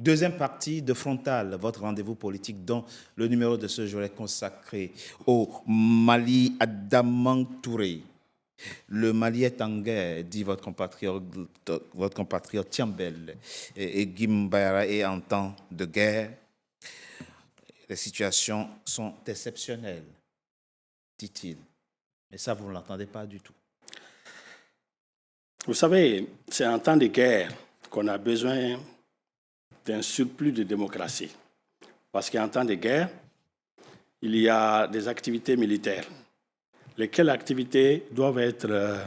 Deuxième partie de Frontal, votre rendez-vous politique dont le numéro de ce jour est consacré au Mali Adamang Touré. Le Mali est en guerre, dit votre compatriote Tiambel, et Gimbayara est en temps de guerre. Les situations sont exceptionnelles, dit-il. Mais ça, vous ne l'entendez pas du tout. Vous savez, c'est en temps de guerre qu'on a besoin d'un surplus de démocratie. Parce qu'en temps de guerre, il y a des activités militaires, lesquelles activités doivent être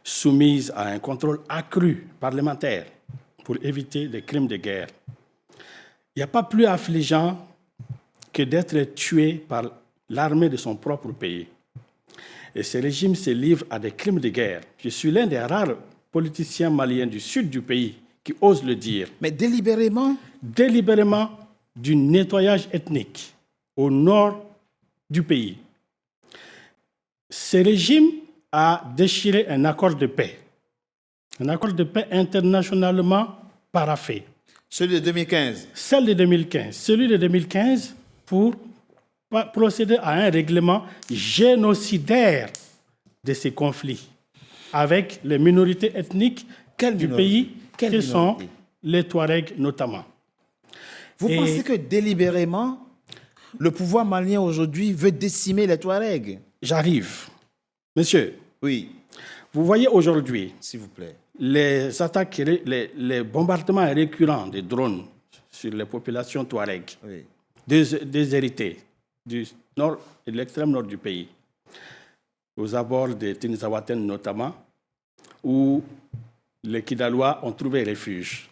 soumises à un contrôle accru parlementaire pour éviter des crimes de guerre. Il n'y a pas plus affligeant que d'être tué par l'armée de son propre pays. Et ce régime se livre à des crimes de guerre. Je suis l'un des rares politiciens maliens du sud du pays qui osent le dire. Mais délibérément? Délibérément du nettoyage ethnique au nord du pays. Ce régime a déchiré un accord de paix internationalement paraphé. Celui de 2015? Celui de 2015 pour procéder à un règlement génocidaire de ces conflits avec les minorités ethniques du pays, qui sont les Touaregs notamment. Vous pensez que délibérément, le pouvoir malien aujourd'hui veut décimer les Touaregs? J'arrive. Monsieur, oui. Vous voyez aujourd'hui, s'il vous plaît, les attaques, les bombardements récurrents des drones sur les populations Touaregs, oui, déshéritées du nord et de l'extrême nord du pays, aux abords de Tinzawaten notamment, où les Kidalois ont trouvé refuge.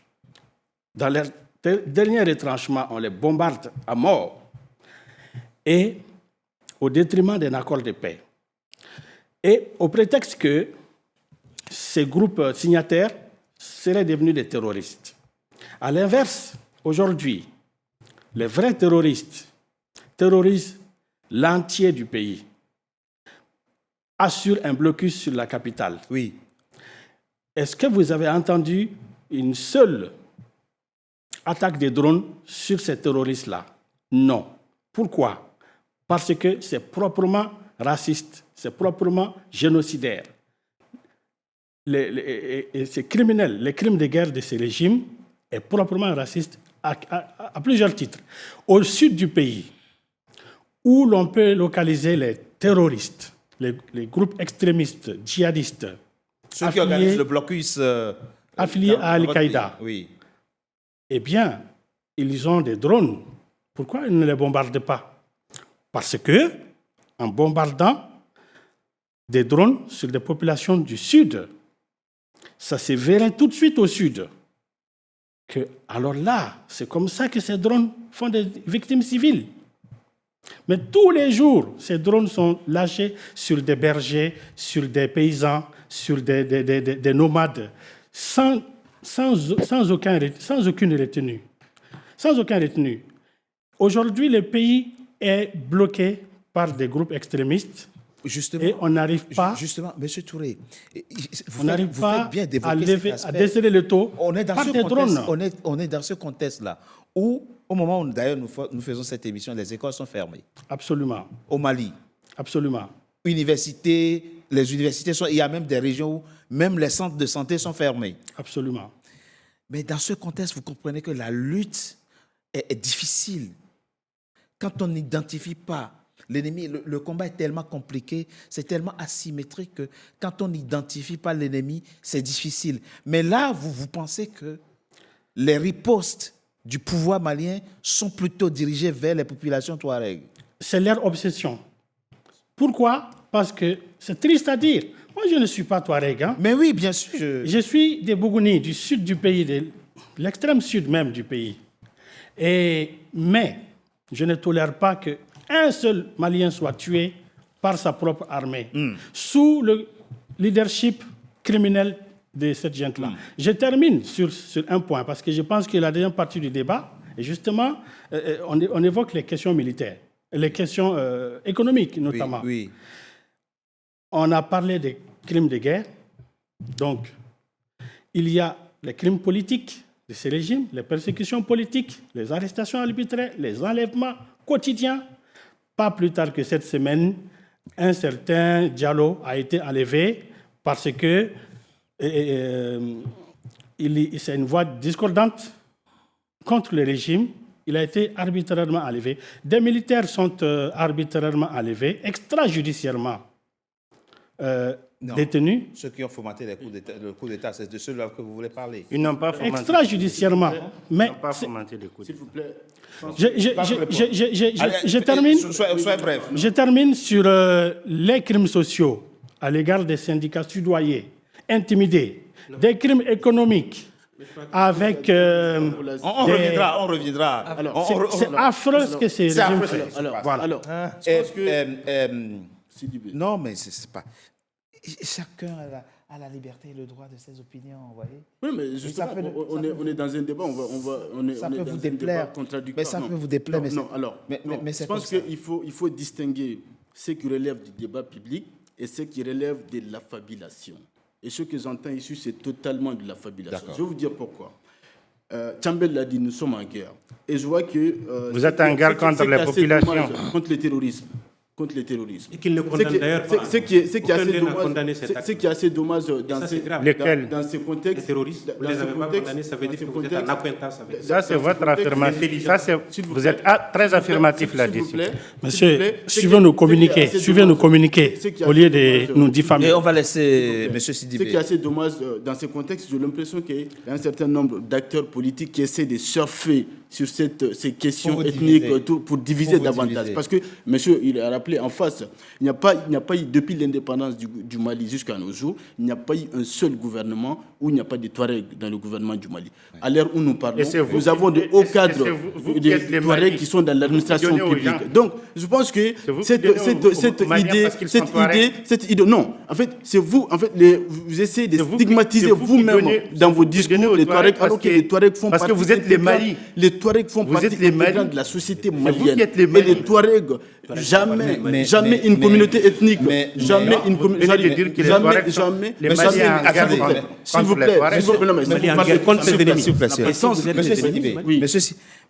Dans leur dernier retranchement, on les bombarde à mort, et au détriment d'un accord de paix. Et au prétexte que ces groupes signataires seraient devenus des terroristes. À l'inverse, aujourd'hui, les vrais terroristes terrorisent l'entier du pays, assurent un blocus sur la capitale. Oui. Est-ce que vous avez entendu une seule attaque des drones sur ces terroristes-là? Non. Pourquoi? Parce que c'est proprement raciste, c'est proprement génocidaire. C'est criminel. Les crimes de guerre de ce régime est proprement raciste à plusieurs titres. Au sud du pays, où l'on peut localiser les terroristes, les groupes extrémistes, djihadistes, ceux qui organisent le blocus affiliés à Al-Qaïda, oui, eh bien, ils ont des drones. Pourquoi ils ne les bombardent pas? Parce que, en bombardant des drones sur des populations du sud, ça se verrait tout de suite au sud. Alors là, c'est comme ça que ces drones font des victimes civiles. Mais tous les jours, ces drones sont lâchés sur des bergers, sur des paysans, sur des nomades, sans aucune retenue. Sans aucun retenu. Aujourd'hui, le pays est bloqué par des groupes extrémistes. Justement, et on n'arrive pas. Justement, M. Touré, on n'arrive pas à desserrer le taux on est dans par ce des contexte, drones. On est dans ce contexte-là où, au moment où d'ailleurs nous faisons cette émission, les écoles sont fermées. Absolument. Au Mali. Absolument. Les universités sont. Il y a même des régions où même les centres de santé sont fermés. Absolument. Mais dans ce contexte, vous comprenez que la lutte est difficile. Quand on n'identifie pas l'ennemi, le combat est tellement compliqué, c'est tellement asymétrique que quand on n'identifie pas l'ennemi, c'est difficile. Mais là, vous pensez que les ripostes du pouvoir malien sont plutôt dirigées vers les populations touareg. C'est leur obsession. Pourquoi? Parce que c'est triste à dire. Moi, je ne suis pas touareg. Hein. Mais oui, bien sûr. Je suis des Bougouni, du sud du pays, de l'extrême sud même du pays. Mais je ne tolère pas qu'un seul Malien soit tué par sa propre armée, sous le leadership criminel de cette gente-là. Je termine sur un point, parce que je pense que la deuxième partie du débat, et justement, on évoque les questions militaires, les questions économiques notamment. Oui. On a parlé des crimes de guerre, donc il y a les crimes politiques, de ces régimes, les persécutions politiques, les arrestations arbitraires, les enlèvements quotidiens. Pas plus tard que cette semaine, un certain Diallo a été enlevé parce que c'est une voix discordante contre le régime. Il a été arbitrairement enlevé. Des militaires sont arbitrairement enlevés, extrajudiciairement détenus. Ceux qui ont fomenté le coup d'État, c'est de ceux-là que vous voulez parler. Ils n'ont pas fomenté. Extrajudiciairement. Mais Ils n'ont pas fomenté le coup d'État. S'il vous plaît. je termine. Soyez bref. Je termine sur les crimes sociaux à l'égard des syndicats sudoyés, intimidés, des crimes économiques avec... On reviendra. Alors, c'est affreux ce que ces régimes affreux, font. Alors, je pense que... Non, mais c'est pas... Chacun a la liberté et le droit de ses opinions, vous voyez. Oui, mais justement, on est dans un débat, on est ça peut dans vous un débat déplaire. contradictoire. Mais ça peut vous déplaire. Mais je pense qu'il faut distinguer ce qui relève du débat public et ce qui relève de l'affabulation. Et ce que j'entends ici, c'est totalement de l'affabulation. Je vais vous dire pourquoi. Chambel l'a dit, nous sommes en guerre. Et je vois que... Vous êtes en guerre contre les populations. Contre le terrorisme. Contre le terrorisme. Et qu'il ne condamne d'ailleurs pas. Ce qui est assez dommage dans ces contextes. Les terroristes, vous ne les avez pas condamnés, ça veut dire que vous êtes en acquaintance avec Ça, c'est votre affirmation. Vous êtes très affirmatif là-dessus. Monsieur, suivez nos communiqués au lieu de nous diffamer. Et on va laisser M. Sidibé. Ce qui est assez dommage dans ces contextes, j'ai l'impression qu'il y a un certain nombre d'acteurs politiques qui essaient de surfer sur ces questions ethniques pour diviser davantage. Parce que, monsieur, il a rappelé en face, il n'y a pas eu, depuis l'indépendance du Mali jusqu'à nos jours, il n'y a pas eu un seul gouvernement où il n'y a pas de Touaregs dans le gouvernement du Mali. À l'heure où nous parlons, nous avons de hauts cadres de Touaregs qui sont dans l'administration publique. Donc, je pense que cette idée, non, en fait, c'est vous, vous essayez de stigmatiser vous-même dans vos discours les Touaregs, alors que les Touaregs font partie... Parce que vous êtes les Mali. Les Touaregs font partie de la société malienne. Et les Touaregs, jamais une communauté ethnique, jamais une communauté... Jamais... S'il vous plaît, Monsieur,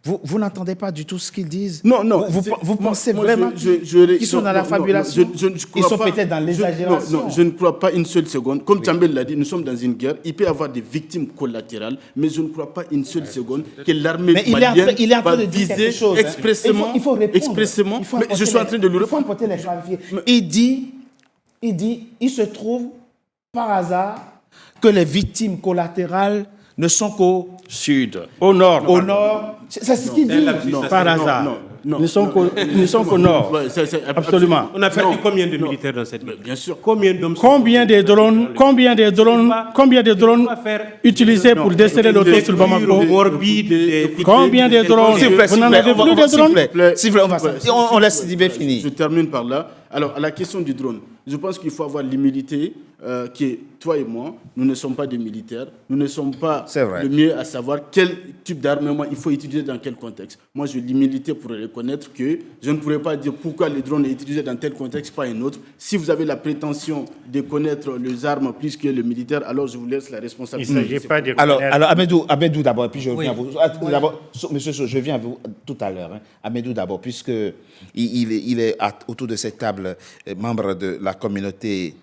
vous n'entendez pas du tout ce qu'ils disent? Non. Vous pensez vraiment qu'ils sont dans la fabulation? Ils sont peut-être dans l'exagération. Non, je ne crois pas une seule seconde. Comme Chambel l'a dit, nous sommes dans une guerre. Il peut y avoir des victimes collatérales, mais je ne crois pas une seule seconde que l'armée malienne va viser expressément. Il faut répondre. Expressément. Mais je suis en train de lui répondre. Il se trouve par hasard que les victimes collatérales ne sont qu'au Sud, au nord. Au nord. C'est ce qu'il dit. Par hasard. Nous ne sommes qu'au nord. Absolument. On a perdu combien de militaires dans cette guerre? Bien sûr. Combien d'hommes? Combien de drones utilisés pour desserrer l'auto sur Bamako? Combien de drones? Vous n'en avez plus de drones? S'il vous plaît, on laisse Sidibé finir. Je termine par là. Alors, à la question du drone, je pense qu'il faut avoir l'humilité que toi et moi, nous ne sommes pas des militaires, nous ne sommes pas le mieux à savoir quel type d'armement il faut utiliser dans quel contexte. Moi, j'ai l'humilité pour reconnaître que je ne pourrais pas dire pourquoi le drone est utilisé dans tel contexte, pas un autre. Si vous avez la prétention de connaître les armes plus que le militaire, alors je vous laisse la responsabilité. Il ne s'agit pas de Alors Ahmedou d'abord, puis je reviens à vous. D'abord, monsieur Sow, je viens à vous tout à l'heure. Ahmedou d'abord, puisque il est autour de cette table membre de la communauté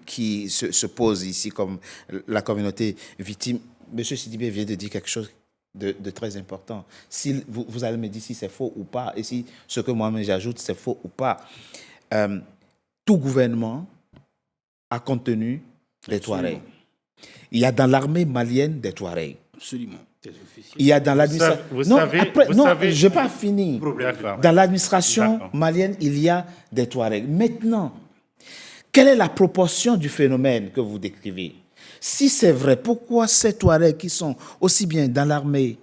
qui se pose ici comme la communauté victime. Monsieur Sidibé vient de dire quelque chose de très important. Si vous allez me dire si c'est faux ou pas, et si ce que moi-même j'ajoute, c'est faux ou pas. Tout gouvernement a contenu des Touaregs. Il y a dans l'armée malienne des Touaregs. Absolument. Il y a dans l'administration... je n'ai pas fini. Dans l'administration malienne, il y a des Touaregs. Maintenant, quelle est la proportion du phénomène que vous décrivez? Si c'est vrai, pourquoi ces Touaregs qui sont aussi bien dans l'armée,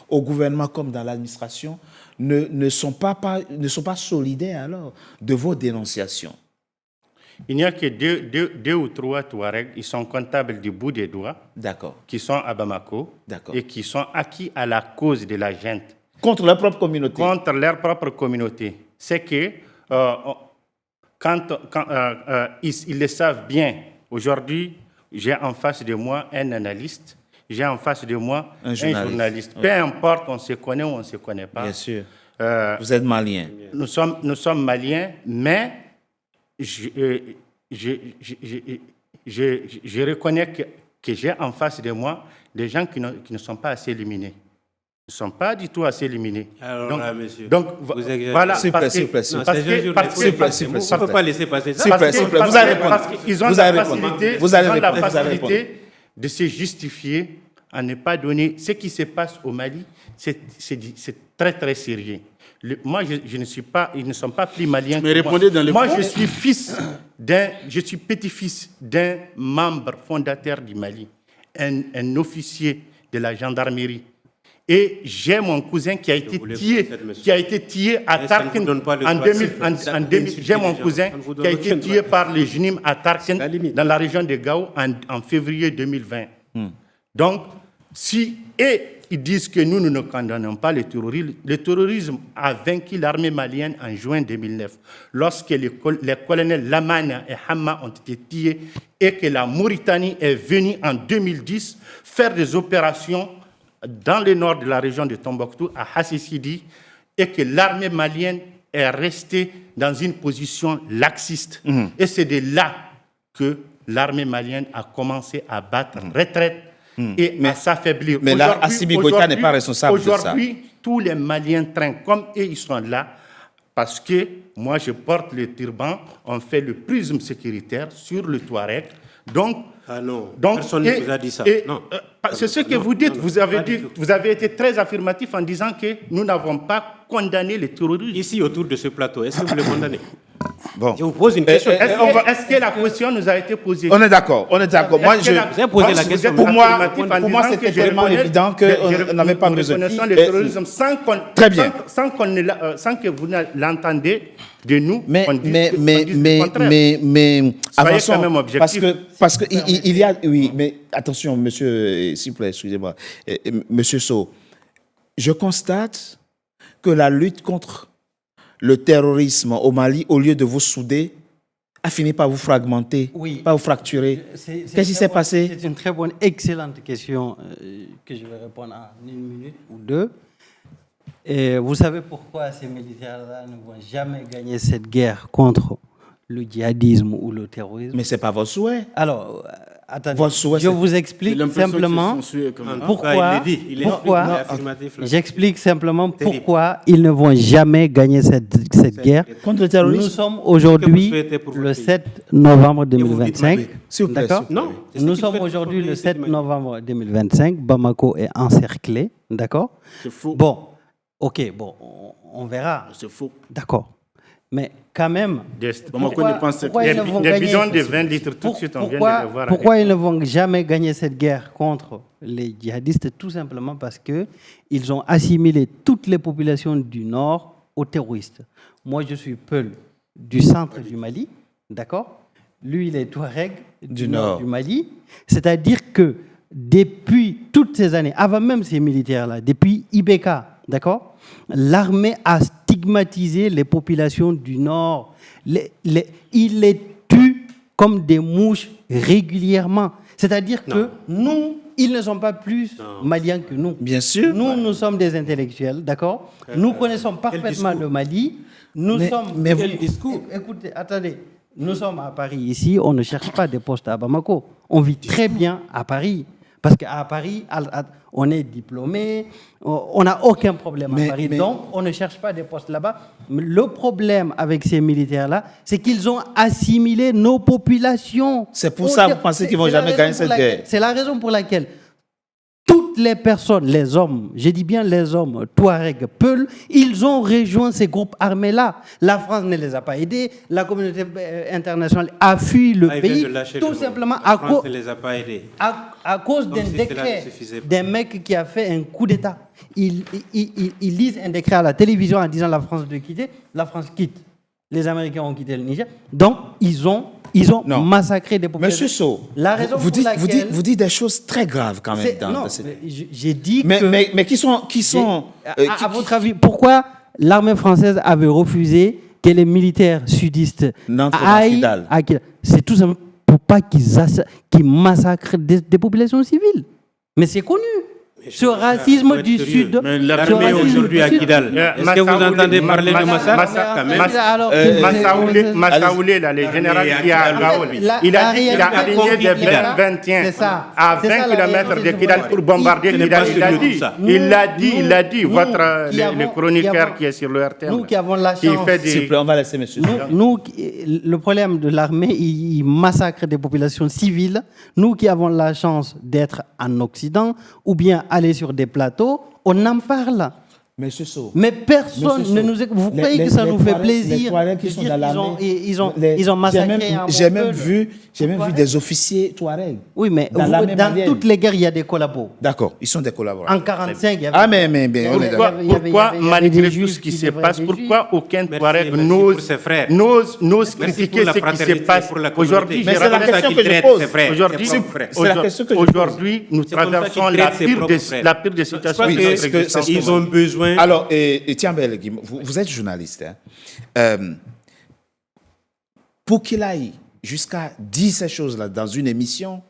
au gouvernement comme dans l'administration ne sont pas solidaires alors de vos dénonciations? Il n'y a que deux ou trois Touaregs, ils sont comptables du bout des doigts, qui sont à Bamako et qui sont acquis à la cause de la junte. Contre leur propre communauté? Contre leur propre communauté. C'est que ils le savent bien. Aujourd'hui, j'ai en face de moi un analyste j'ai en face de moi un journaliste. Peu importe, on se connaît ou on ne se connaît pas. Bien sûr. Vous êtes malien. Nous sommes maliens, mais je reconnais que j'ai en face de moi des gens qui ne sont pas assez éliminés. Ils ne sont pas du tout assez éliminés. Alors donc, là, monsieur, donc voilà, s'il vous plaît. On ne peut pas laisser passer ça. Vous allez répondre. Parce qu'ils ont la facilité de se justifier à ne pas donner. Ce qui se passe au Mali, c'est très, très sérieux. Moi, je ne suis pas, ils ne sont pas plus maliens que moi. Moi, je suis petit-fils d'un membre fondateur du Mali, un officier de la gendarmerie. Et j'ai mon cousin qui a été tué à Tarkin en 2000. J'ai mon cousin qui a été tué par les JNIM à Tarkin dans la région de Gao en février 2020. Donc, ils disent que nous ne condamnons pas le terrorisme. Le terrorisme a vaincu l'armée malienne en juin 2009, lorsque les colonels Lamana et Hamma ont été tués et que la Mauritanie est venue en 2010 faire des opérations dans le nord de la région de Tombouctou, à Hassissidi, et que l'armée malienne est restée dans une position laxiste. Et c'est de là que l'armée malienne a commencé à battre retraite et à s'affaiblir. Mais là, Assimi Goïta n'est pas responsable de ça. Aujourd'hui, tous les Maliens traînent comme eux, ils sont là, parce que moi, je porte le turban, on fait le prisme sécuritaire sur le Touareg. Donc, personne ne vous a dit ça. C'est ce que vous dites. Vous avez été très affirmatif en disant que nous n'avons pas condamné les terroristes. Ici, autour de ce plateau, est-ce que vous les condamnez? Bon. Je vous pose une question. Est-ce que la question nous a été posée? On est d'accord. Moi, vous avez posé la question. Pour moi, c'était tellement évident qu'on n'avait pas besoin. Nous reconnaissons le terrorisme sans que vous l'entendez de nous. Mais avançons, parce que il y a, oui, mais attention, monsieur, s'il vous plaît, excusez-moi, monsieur Sow, je constate que la lutte contre le terrorisme au Mali, au lieu de vous souder, a fini par vous fragmenter, par vous fracturer. Qu'est-ce qui s'est passé? C'est une très bonne, excellente question que je vais répondre en 1 minute ou 2. Et vous savez pourquoi ces militaires-là ne vont jamais gagner cette guerre contre le djihadisme ou le terrorisme? Mais ce n'est pas votre souhait. Alors, attendez, je vous explique simplement pourquoi. J'explique simplement pourquoi ils ne vont jamais gagner cette guerre. Contre le terrorisme. Nous sommes aujourd'hui le 7 novembre 2025. D'accord? Nous sommes aujourd'hui le 7 novembre 2025. Bamako est encerclé. D'accord? C'est faux. Bon, ok, bon, on verra. C'est faux. D'accord. Mais quand même, pourquoi ils ne vont jamais gagner cette guerre contre les djihadistes? Tout simplement parce qu'ils ont assimilé toutes les populations du Nord aux terroristes. Moi, je suis Peul du centre du Mali, d'accord? Lui, il est Touareg du nord du Mali. C'est-à-dire que depuis toutes ces années, avant même ces militaires-là, depuis Ibeka, d'accord? L'armée a stigmatisé les populations du Nord. Il les tue comme des mouches régulièrement. C'est-à-dire que nous, ils ne sont pas plus maliens que nous. Bien sûr. Nous sommes des intellectuels, d'accord? Nous connaissons parfaitement le Mali. Quel discours? Écoutez, attendez. Nous sommes à Paris ici, on ne cherche pas des postes à Bamako. On vit très bien à Paris. Parce qu'à Paris, on est diplômé, on n'a aucun problème à Paris, donc on ne cherche pas des postes là-bas. Le problème avec ces militaires-là, c'est qu'ils ont assimilé nos populations. C'est pour ça que vous pensez qu'ils ne vont jamais gagner cette guerre? C'est la raison pour laquelle toutes les personnes, les hommes, je dis bien les hommes, Touareg, Peul, ils ont rejoint ces groupes armés-là. La France ne les a pas aidés, la communauté internationale a fui le pays, tout simplement à cause d'un décret d'un mec qui a fait un coup d'État. Ils lisent un décret à la télévision en disant la France doit quitter, la France quitte. Les Américains ont quitté le Niger. Donc, ils ont massacré des populations. Monsieur Sow, la raison vous dites des choses très graves quand même. J'ai dit que... Mais qui sont à votre avis, pourquoi l'armée française avait refusé que les militaires sudistes aillent à Kidal? C'est tout simplement pour pas qu'ils massacrent des populations civiles. Mais c'est connu. Ce racisme du Sud. Mais l'armée aujourd'hui à Kidal, est-ce que vous entendez parler de massacre quand même? Massaoulé, le général qui a à Gao, il a dit qu'il a aligné des 21 à 20 km de Kidal pour bombarder Kidal. Il a dit, le chroniqueur qui est sur le RTM. Nous qui avons la chance. S'il vous plaît, on va laisser monsieur. Le problème de l'armée, il massacre des populations civiles. Nous qui avons la chance d'être en Occident, ou bien aller sur des plateaux, on en parle. Monsieur Sow. Mais personne ne nous écoute. Vous croyez que ça nous fait plaisir les Touaregs qui sont dans l'armée, ils ont massacré un J'ai même vu des officiers Touaregs. Oui, mais dans toutes les guerres, il y a des collabos. D'accord, ils sont des collaborateurs. En 1945, il y avait... Ah, mais on est d'accord. Pourquoi, malgré tout ce qui se passe, pourquoi aucun Touareg n'ose critiquer ce qui se passe aujourd'hui? Mais c'est la question que je pose. Aujourd'hui, nous traversons la pire des situations. Ils ont besoin... Alors, Etienne Bellegui, vous êtes journaliste. Pour qu'il aille jusqu'à dire ces choses-là dans une émission,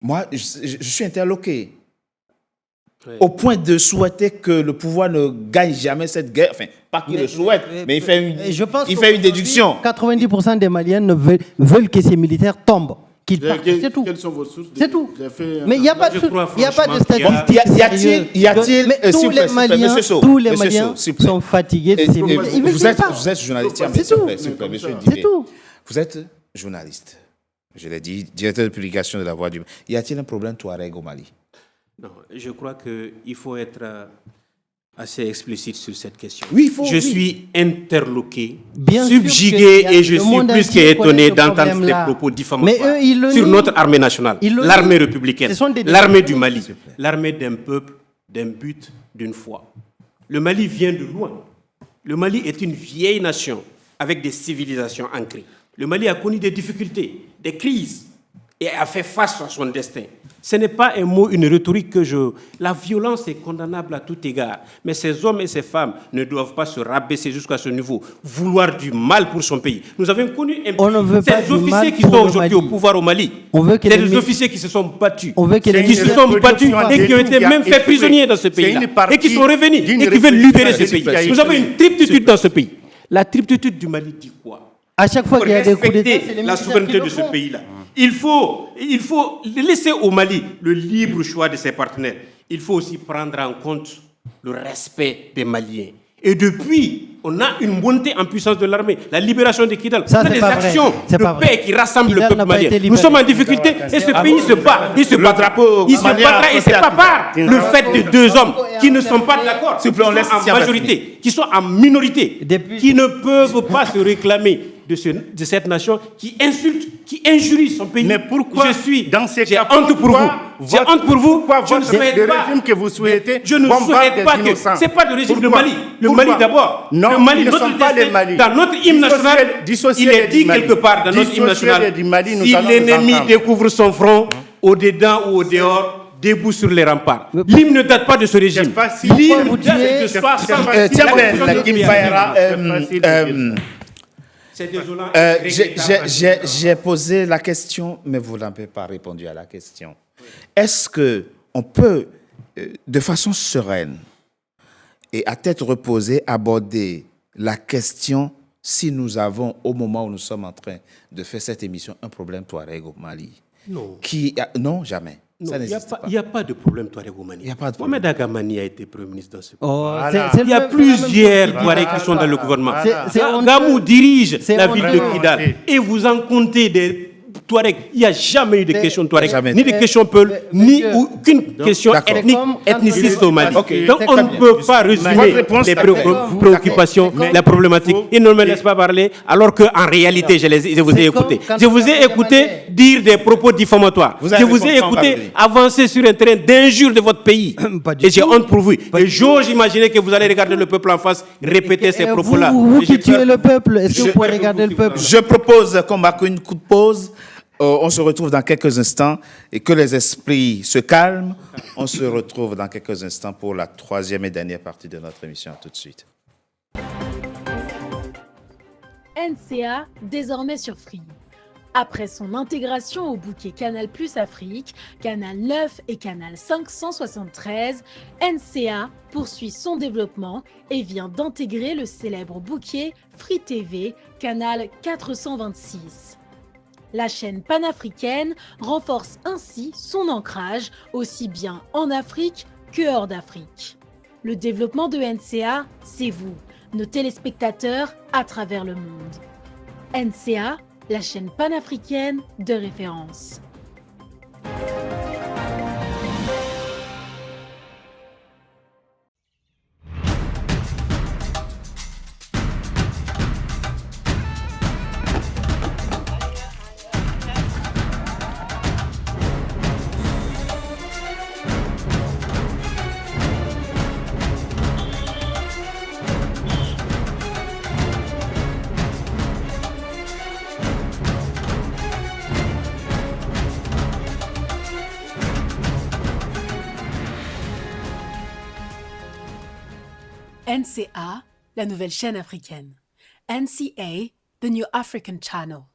moi, je suis interloqué. Oui. Au point de souhaiter que le pouvoir ne gagne jamais cette guerre. Enfin, pas qu'il le souhaite, mais il fait une déduction. 90% des Maliens veulent que ces militaires tombent. C'est tout. Quelles sont vos sources? C'est tout. Mais il n'y a pas de statistiques. Y a-t-il tous les Maliens sont fatigués de ces militaires. Vous êtes journaliste. C'est tout. Vous êtes journaliste. Je l'ai dit, directeur de publication de La Voix du Mali. Y a-t-il un problème Touareg au Mali? Non, je crois qu'il faut être assez explicite sur cette question. Oui, je suis interloqué, subjugué et je suis plus qu'étonné d'entendre ces propos diffamatoires sur notre armée nationale, l'armée républicaine, l'armée du Mali, l'armée d'un peuple, d'un but, d'une foi. Le Mali vient de loin. Le Mali est une vieille nation avec des civilisations ancrées. Le Mali a connu des difficultés, des crises et a fait face à son destin. Ce n'est pas un mot, une rhétorique que je... La violence est condamnable à tout égard. Mais ces hommes et ces femmes ne doivent pas se rabaisser jusqu'à ce niveau, vouloir du mal pour son pays. Nous avons connu ces officiers qui sont aujourd'hui au pouvoir au Mali. C'est des officiers qui se sont battus. Qui se sont battus et qui ont été même faits prisonniers dans ce pays-là. Et qui sont revenus et qui veulent libérer ce pays. Nous avons une triptitude dans ce pays. La triptitude du Mali dit quoi? À chaque fois qu'il y a des coups d'État, c'est la souveraineté de ce pays-là. Il faut laisser au Mali le libre choix de ses partenaires. Il faut aussi prendre en compte le respect des Maliens. Et depuis, on a une montée en puissance de l'armée, la libération de Kidal. On a des actions de paix qui rassemblent le peuple malien. Nous sommes en difficulté et ce pays se bat. Il se battra. Il se battra et ce n'est pas par le fait de deux hommes qui ne sont pas d'accord, qui sont en majorité, qui sont en minorité, qui ne peuvent pas se réclamer de cette nation qui insulte, qui injurie son pays. Mais pourquoi dans ces cas, j'ai honte pour vous. J'ai honte pour vous. Je ne souhaite pas régime que vous souhaitez. Je ne souhaite pas que c'est pas le régime du Mali. Le Mali d'abord. Non, le Mali, ne sont pas les Mali. Dans notre hymne national, il est dit quelque part dans notre hymne national. Si l'ennemi découvre son front, au-dedans ou au-dehors, debout sur les remparts. L'hymne ne date pas de ce régime. L'hymne date de 60 ans. J'ai posé la question, mais vous n'avez pas répondu à la question. Est-ce qu'on peut, de façon sereine et à tête reposée, aborder la question si nous avons, au moment où nous sommes en train de faire cette émission, un problème Touareg au Mali? Non. Non, jamais. Non, il n'y a pas de problème Touareg au Mali. Mohamed Agamani a été Premier ministre dans ce pays. Il y a plusieurs Touaregs qui sont dans le gouvernement. Gamou dirige la ville de Kidal. Et vous en comptez des Touareg. Il n'y a jamais eu de question Touareg, ni de question Peul, ni aucune question ethniciste au Mali. Donc on ne peut pas résumer les préoccupations, la problématique. Ils ne me laissent pas parler, alors qu'en réalité, je vous ai écouté. Je vous ai écouté dire des propos diffamatoires. Je vous ai écouté avancer sur un terrain d'injure de votre pays. Et j'ai honte pour vous. Et j'ose imaginer que vous allez regarder le peuple en face, répéter ces propos-là. Vous qui tuez le peuple, est-ce que vous pouvez regarder le peuple? Je propose qu'on marque une coup de pause. On se retrouve dans quelques instants et que les esprits se calment. On se retrouve dans quelques instants pour la troisième et dernière partie de notre émission. Tout de suite. NCA, désormais sur Free. Après son intégration au bouquet Canal+ Afrique, Canal 9 et Canal 573, NCA poursuit son développement et vient d'intégrer le célèbre bouquet Free TV, Canal 426. La chaîne panafricaine renforce ainsi son ancrage aussi bien en Afrique que hors d'Afrique. Le développement de NCA, c'est vous, nos téléspectateurs à travers le monde. NCA, la chaîne panafricaine de référence. NCA, la nouvelle chaîne africaine. NCA, the New African Channel.